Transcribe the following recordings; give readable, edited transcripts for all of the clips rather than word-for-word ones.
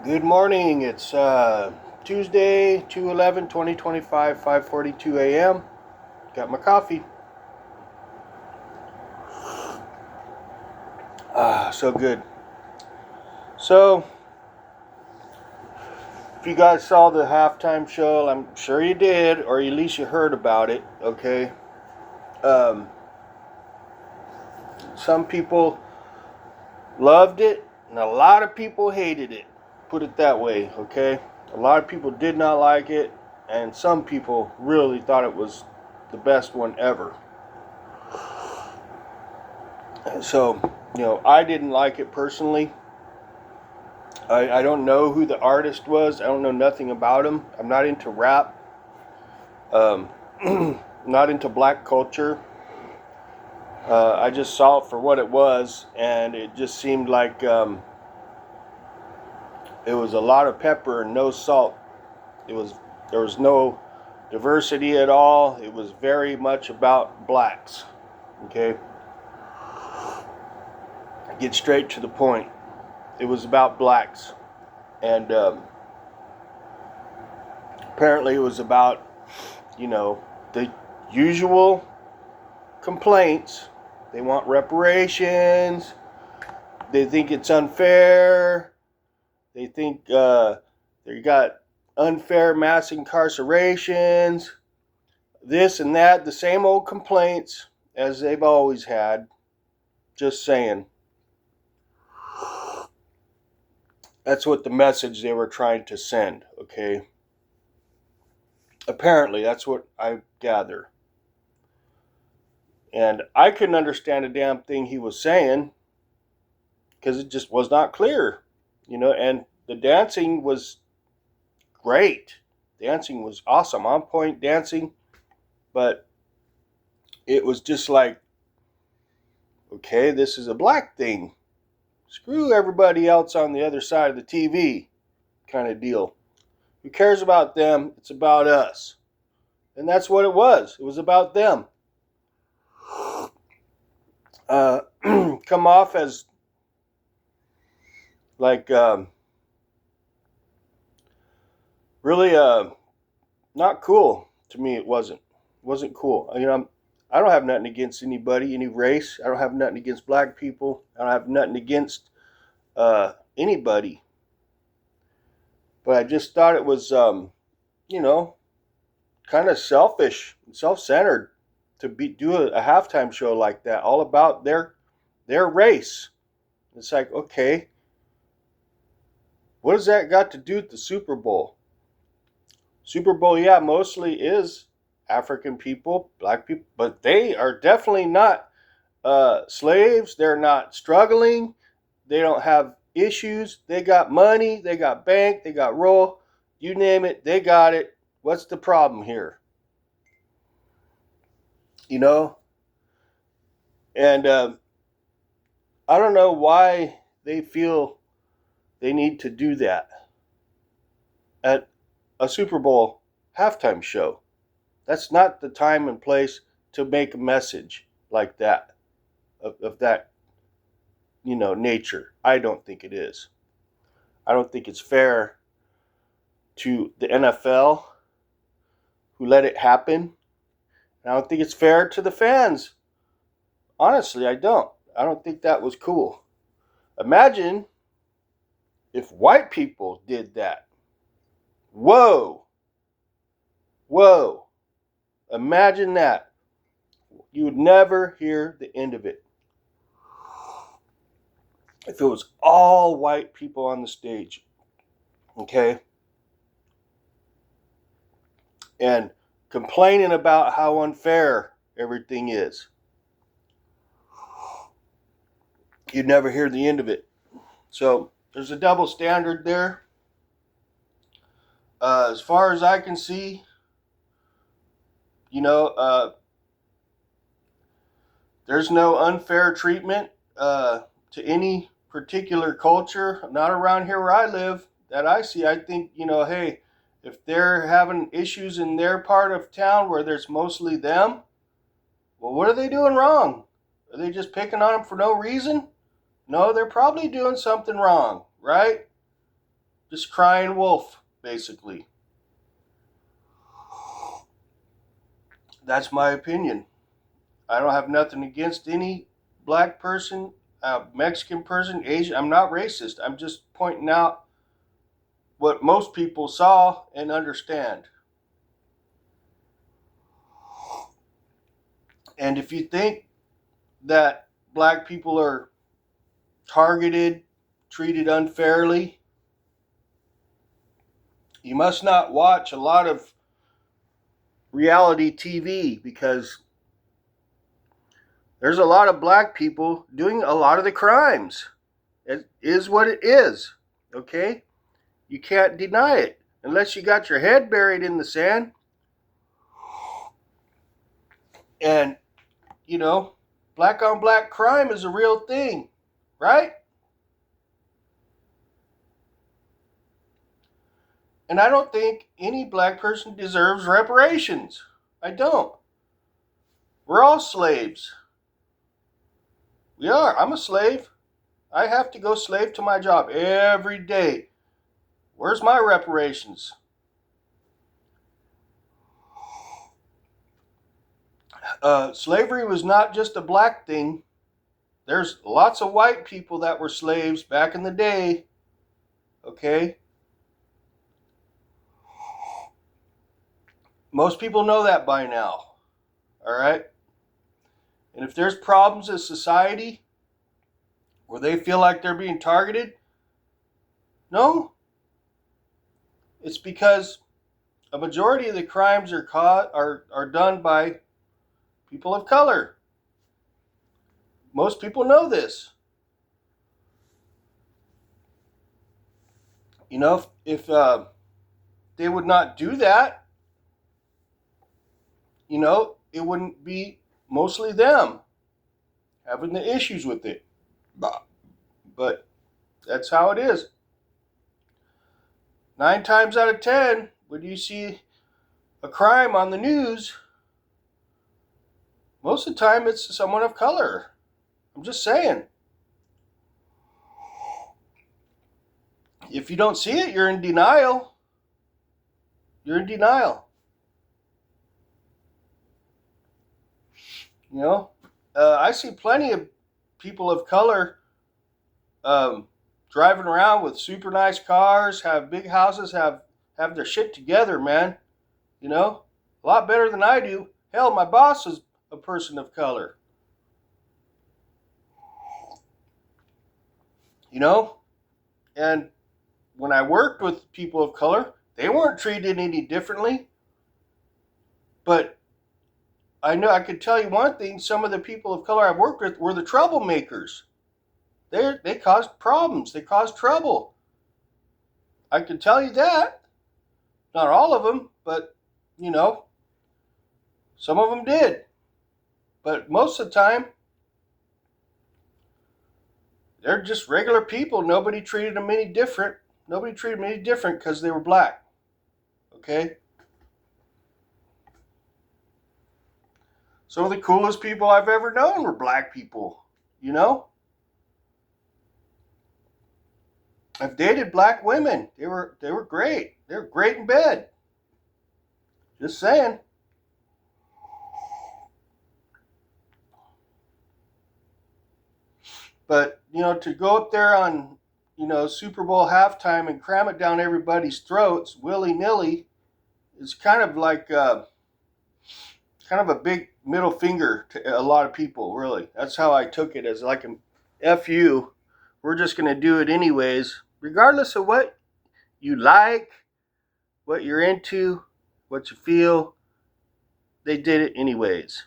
Good morning. It's Tuesday, 2/11/2025, 5:42 a.m. Got my coffee. So good. So, if you guys saw the halftime show, I'm sure you did, or at least you heard about it, okay? Um, some people loved it, and a lot of people hated it. Put it that way, okay? A lot of people did not like it, and some people really thought it was the best one ever. So, I didn't like it personally. I don't know who the artist was. I don't know nothing about him. I'm not into rap. Um, not into black culture. I just saw it for what it was, and it just seemed like it was a lot of pepper and no salt. There was no diversity at all. It was very much about blacks. Okay, get straight to the point. It was about blacks, and apparently it was about the usual complaints. They want reparations. They think it's unfair. They think they got unfair mass incarcerations. This and that. The same old complaints as they've always had. Just saying. That's what the message they were trying to send, okay? Apparently, that's what I gather. And I couldn't understand a damn thing he was saying because it just was not clear, and the dancing was great. Dancing was awesome, on point dancing, but it was just like, okay, this is a black thing. Screw everybody else on the other side of the TV kind of deal. Who cares about them? It's about us. And that's what it was. It was about them. Come off as like really not cool to me. It wasn't cool. I don't have nothing against anybody, any race. I don't have nothing against black people. I don't have nothing against anybody. But I just thought it was, you know, kind of selfish, self-centered to do a halftime show like that, all about their race. It's like, okay, what does that got to do with the Super Bowl? Super Bowl, yeah, mostly is African people, black people, but they are definitely not slaves. They're not struggling. They don't have issues. They got money. They got bank. They got roll. You name it, they got it. What's the problem here? You know? And I don't know why they feel they need to do that at a Super Bowl halftime show. That's not the time and place to make a message like that, of that, nature. I don't think it is. I don't think it's fair to the NFL who let it happen. And I don't think it's fair to the fans. Honestly, I don't. I don't think that was cool. Imagine if white people did that. Whoa. Whoa. Imagine that. You would never hear the end of it. If it was all white people on the stage, okay, and complaining about how unfair everything is, you'd never hear the end of it. So there's a double standard there. As far as I can see, there's no unfair treatment to any particular culture. Not around here where I live that I see. I think, hey, if they're having issues in their part of town where there's mostly them, well, what are they doing wrong? Are they just picking on them for no reason? No, they're probably doing something wrong, right? Just crying wolf, basically. That's my opinion. I don't have nothing against any black person, Mexican person, Asian. I'm not racist. I'm just pointing out what most people saw and understand. And if you think that black people are targeted, treated unfairly, you must not watch a lot of reality TV, because there's a lot of black people doing a lot of the crimes. It is what it is, okay? You can't deny it. Unless you got your head buried in the sand and, you know, black on black crime is a real thing, right? And I don't think any black person deserves reparations. I don't. We're all slaves. We are. I'm a slave. I have to go slave to my job every day. Where's my reparations? Slavery was not just a black thing. There's lots of white people that were slaves back in the day. Okay? Most people know that by now. All right? And if there's problems in society where they feel like they're being targeted, no. It's because a majority of the crimes are done by people of color. Most people know this. You know, if they would not do that, you know, it wouldn't be mostly them having the issues with it. But that's how it is. 9 times out of 10, when you see a crime on the news, most of the time it's someone of color. I'm just saying. If you don't see it, you're in denial. You're in denial. You know, I see plenty of people of color driving around with super nice cars, have big houses, have their shit together, man. You know, a lot better than I do. Hell, my boss is a person of color. You know, and when I worked with people of color, they weren't treated any differently. But I know I could tell you one thing: some of the people of color I've worked with were the troublemakers. They caused problems. They caused trouble. I can tell you that. Not all of them, but you know, some of them did. But most of the time, they're just regular people. Nobody treated them any different. Nobody treated them any different because they were black. Okay? Some of the coolest people I've ever known were black people. You know? I've dated black women. They were great. They were great in bed. Just saying. But, you know, to go up there on, you know, Super Bowl halftime and cram it down everybody's throats willy-nilly is kind of like kind of a big middle finger to a lot of people, really. That's how I took it, as like an F you. We're just going to do it anyways, regardless of what you like, what you're into, what you feel. They did it anyways.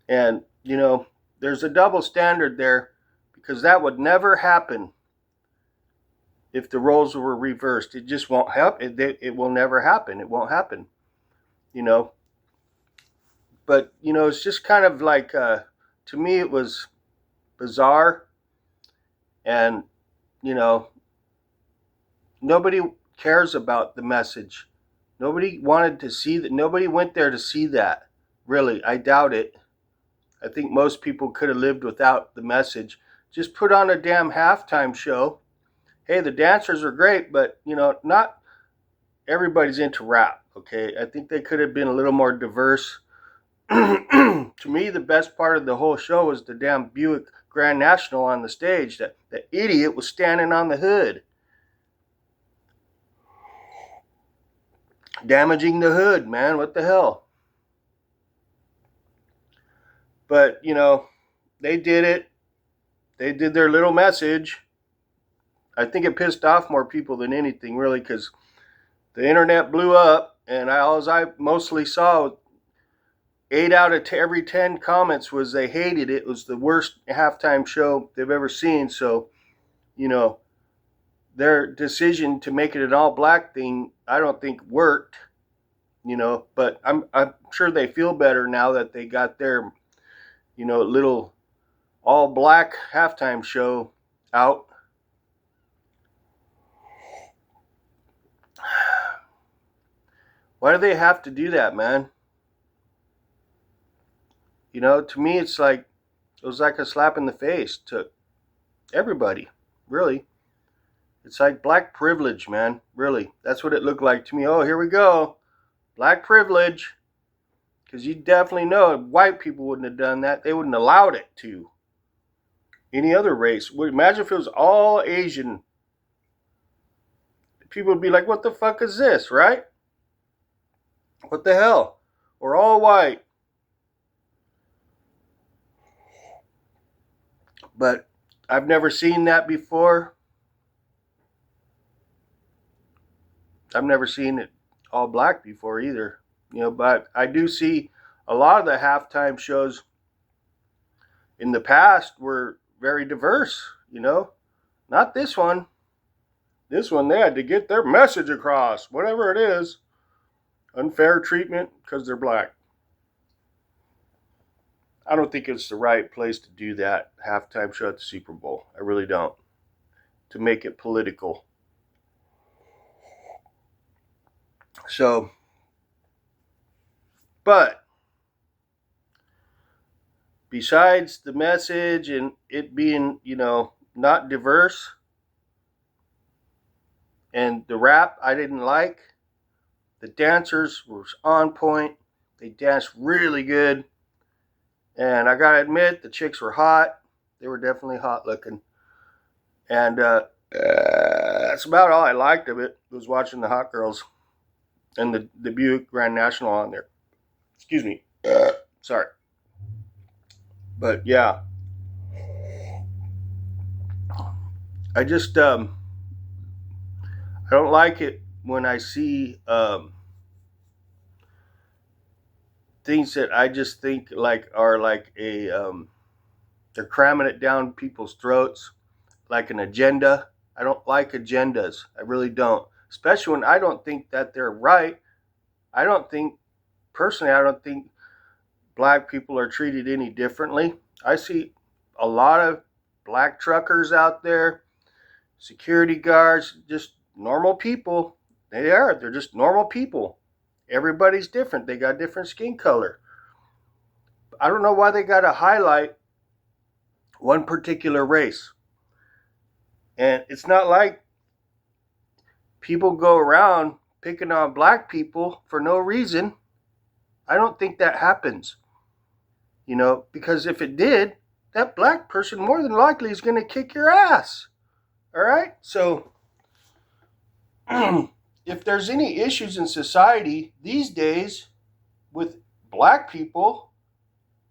And, you know, there's a double standard there, because that would never happen if the roles were reversed. It just won't happen. It will never happen. It won't happen, you know. But, you know, it's just kind of like, to me, it was bizarre. And, you know, nobody cares about the message. Nobody wanted to see that. Nobody went there to see that. Really, I doubt it. I think most people could have lived without the message. Just put on a damn halftime show, hey, the dancers are great, but not everybody's into rap. Okay, I think they could have been a little more diverse. To me, the best part of the whole show was the damn Buick Grand National on the stage. That idiot was standing on the hood, damaging the hood, man. What the hell? But they did it. They did their little message. I think it pissed off more people than anything, really, because the internet blew up, and I mostly saw 8 out of every 10 comments was they hated it. It was the worst halftime show they've ever seen. So, their decision to make it an all black thing, I don't think worked. But I'm sure they feel better now that they got their little all black halftime show out. Why do they have to do that, man? To me, it was like a slap in the face to everybody, really. It's like black privilege, man. Really, that's what it looked like to me. Oh, here we go, black privilege. Because you definitely know white people wouldn't have done that. They wouldn't have allowed it to. Any other race. Imagine if it was all Asian. People would be like, what the fuck is this, right? What the hell? We're all white. But I've never seen that before. I've never seen it all black before either. But I do see a lot of the halftime shows in the past were very diverse, Not this one. This one, they had to get their message across, whatever it is. Unfair treatment because they're black. I don't think it's the right place to do that halftime show at the Super Bowl. I really don't. To make it political. So, but besides the message and it being, not diverse, and the rap I didn't like, the dancers were on point. They danced really good. And I gotta admit, the chicks were hot. They were definitely hot looking. And that's about all I liked of it, was watching the hot girls and the Buick Grand National on there. Excuse me. Sorry. But yeah. I just, I don't like it when I see things that I just think are like they're cramming it down people's throats, like an agenda. I don't like agendas. I really don't. Especially when I don't think that they're right. I don't think black people are treated any differently. I see a lot of black truckers out there, security guards, just normal people. They're just normal people. Everybody's different. They got different skin color. I don't know why they got to highlight one particular race. And it's not like people go around picking on black people for no reason. I don't think that happens. Because if it did, that black person more than likely is going to kick your ass. All right? So, if there's any issues in society these days with black people,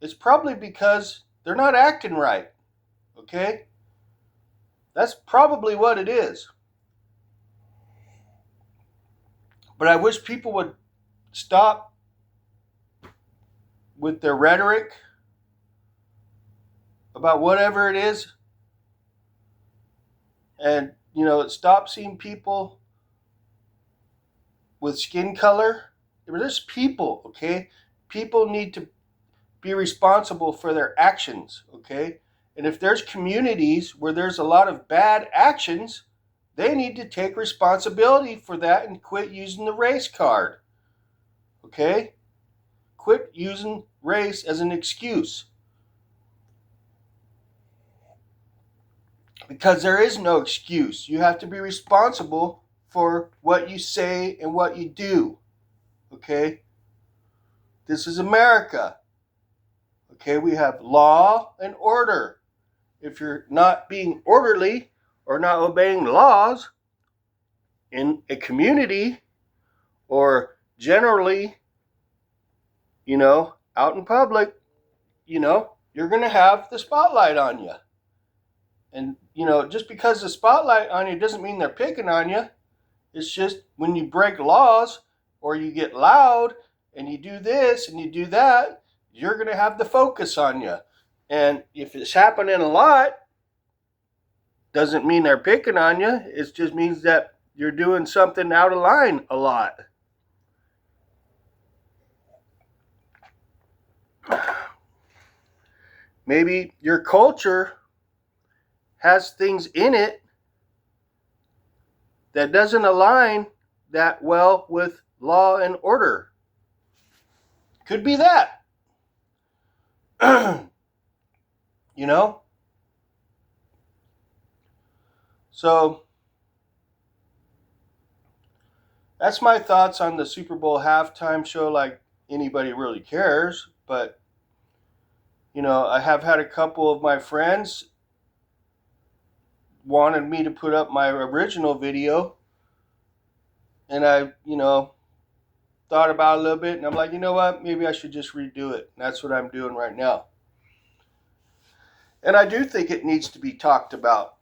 it's probably because they're not acting right. Okay? That's probably what it is. But I wish people would stop with their rhetoric about whatever it is, and stop seeing people with skin color. They're just people, okay? People need to be responsible for their actions, okay? And if there's communities where there's a lot of bad actions, they need to take responsibility for that and quit using the race card, okay? Quit using race as an excuse. Because there is no excuse. You have to be responsible for what you say and what you do. Okay? This is America. Okay? We have law and order. If you're not being orderly or not obeying laws in a community or generally, out in public, you're going to have the spotlight on you. And, just because the spotlight on you doesn't mean they're picking on you. It's just when you break laws or you get loud and you do this and you do that, you're going to have the focus on you. And if it's happening a lot, doesn't mean they're picking on you. It just means that you're doing something out of line a lot. Maybe your culture has things in it that doesn't align that well with law and order. Could be that. So that's my thoughts on the Super Bowl halftime show, like anybody really cares. But, I have had a couple of my friends wanted me to put up my original video. And I, thought about it a little bit. And I'm like, you know what? Maybe I should just redo it. And that's what I'm doing right now. And I do think it needs to be talked about.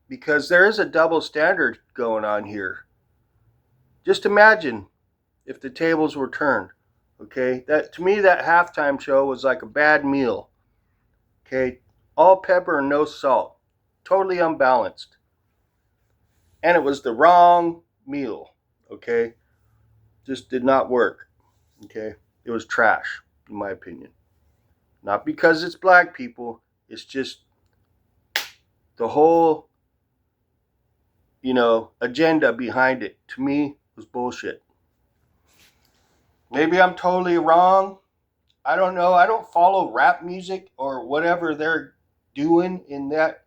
Because there is a double standard going on here. Just imagine if the tables were turned. Okay, that to me that halftime show was like a bad meal. Okay, all pepper and no salt, totally unbalanced, and it was the wrong meal. Okay, just did not work. Okay, it was trash in my opinion. Not because it's black people, it's just the whole agenda behind it to me was bullshit. Maybe I'm totally wrong. I don't know. I don't follow rap music or whatever they're doing in that,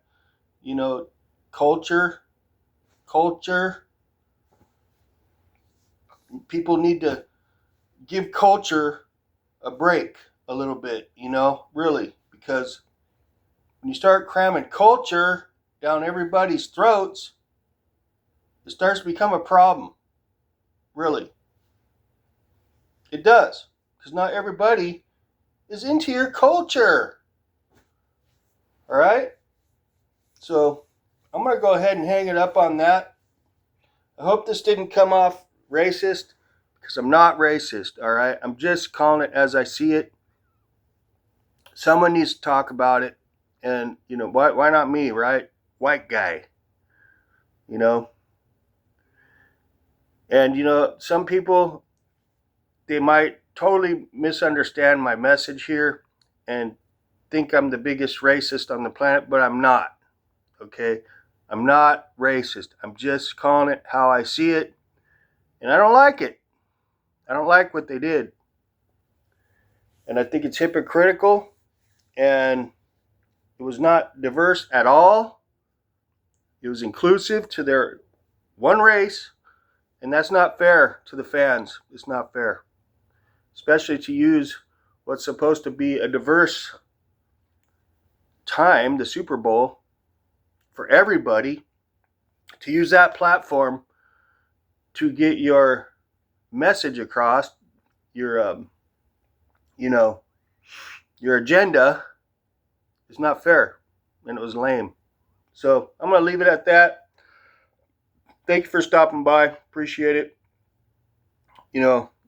culture. People need to give culture a break a little bit, really, because when you start cramming culture down everybody's throats, it starts to become a problem. Really. It does. Because not everybody is into your culture. All right? So I'm going to go ahead and hang it up on that. I hope this didn't come off racist, because I'm not racist, all right? I'm just calling it as I see it. Someone needs to talk about it. And, why not me, right? White guy. And, some people, they might totally misunderstand my message here and think I'm the biggest racist on the planet, but I'm not. Okay? I'm not racist. I'm just calling it how I see it. And I don't like it. I don't like what they did. And I think it's hypocritical. And it was not diverse at all. It was inclusive to their one race. And that's not fair to the fans. It's not fair. Especially to use what's supposed to be a diverse time, the Super Bowl, for everybody, to use that platform to get your message across, your agenda, is not fair, and it was lame. So I'm going to leave it at that. Thank you for stopping by. Appreciate it.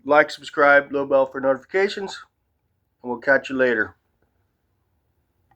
Like, subscribe, little bell for notifications, and we'll catch you later.